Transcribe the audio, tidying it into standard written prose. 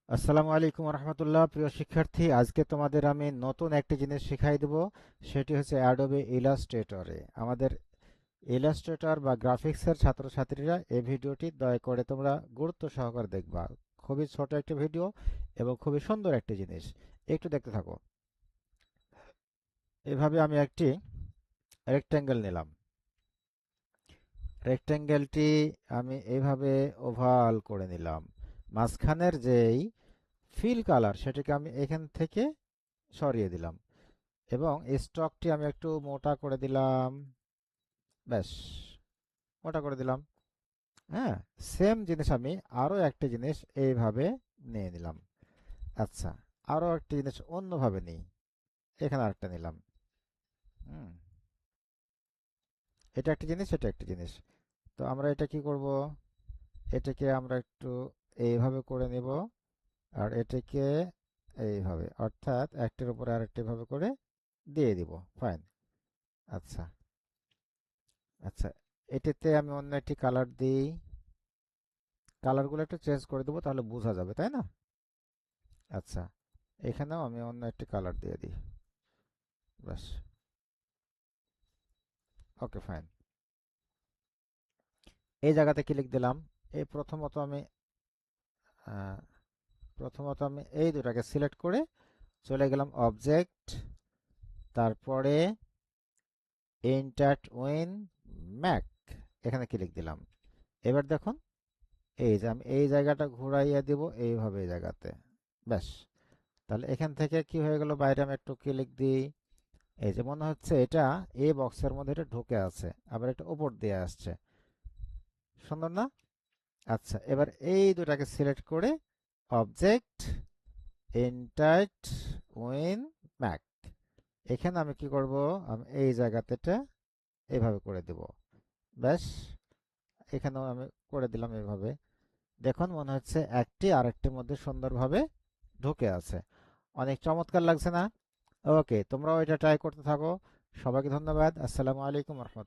আসসালামু আলাইকুম রহমতুল্লাহ। প্রিয় শিক্ষার্থী, আজকে তোমাদের আমি নতুন একটি জিনিস শিখাই দেব। সেটি হচ্ছে অ্যাডোবে ইলাস্ট্রেটরে। আমাদের ইলাস্ট্রেটর বা গ্রাফিক্সের ছাত্রছাত্রীরা এই ভিডিওটি দয়া করে তোমরা গুরুত্ব সহকারে দেখবা। খুবই ছোট একটি ভিডিও এবং খুবই সুন্দর একটি জিনিস। একটু দেখতে থাকো। এভাবে আমি একটি রেক্ট্যাঙ্গেল নিলাম। রেক্ট্যাঙ্গেলটি আমি এইভাবে ওভাল করে নিলাম। মাঝখানের যেই ফিল কালার সেটাকে আমি এখান থেকে সরিয়ে দিলাম এবং স্টকটি আমি একটু মোটা করে দিলাম। ব্যাস, মোটা করে দিলাম। হ্যাঁ, সেম জিনিস আমি আরো একটা জিনিস এইভাবে নিয়ে নিলাম। আচ্ছা, আরো একটা জিনিস অন্যভাবে নিই। এখানে আরেকটা নিলাম। হুম, এটা একটা জিনিস, এটা একটা জিনিস। তো আমরা এটা কি করব? এটাকে আমরা একটু এইভাবে করে নিব, আর এটাকে এইভাবে, অর্থাৎ একটার উপরে আরেকটা ভাবে করে দিয়ে দিব। ফাইন। আচ্ছা। আচ্ছা, এটাতে আমি অন্য একটি কালার দিই। কালারগুলো একটু চেঞ্জ করে দেবো, তাহলে বোঝা যাবে, তাই না? আচ্ছা, এখানেও আমি অন্য একটি কালার দিয়ে দিই। ব্যাস। ওকে, ফাইন। এই জায়গাতে ক্লিক দিলাম। এই আহ, প্রথমত আমি এই দুটাকে সিলেক্ট করে চলে গেলাম অবজেক্ট, তারপরে ইন্টার্ট উইন ম্যাক, এখানে ক্লিক দিলাম। এবার দেখুন, এই যে আমি এই জায়গাটা ঘুরাইয়া দিব এইভাবে এই জায়গাতে। ব্যাস। তাহলে এখান থেকে কি হয়ে গেল, বাইরে আমি একটু ক্লিক দিই। এই যে মনে হচ্ছে এটা এই বক্সের মধ্যে এটা ঢুকে আছে, আবার এটা উপর দিয়ে আসছে। সুন্দর না? আচ্ছা, এবার এই দুটাকে সিলেক্ট করে অবজেক্ট, ইনটাইট উইন ম্যাক, এখানে আমি কি করব, আমি এই জায়গাতে এটা এইভাবে করে দেব। ব্যাস, এখানেও আমি করে দিলাম এইভাবে। দেখুন, মনে হচ্ছে একটি আরেকটির মধ্যে সুন্দরভাবে ঢুকে আছে। অনেক চমৎকার লাগছে না? ওকে, তোমরাও এটা ট্রাই করতে থাকো। সবাইকে ধন্যবাদ। আসসালামু আলাইকুম রহমতুল্লাহ।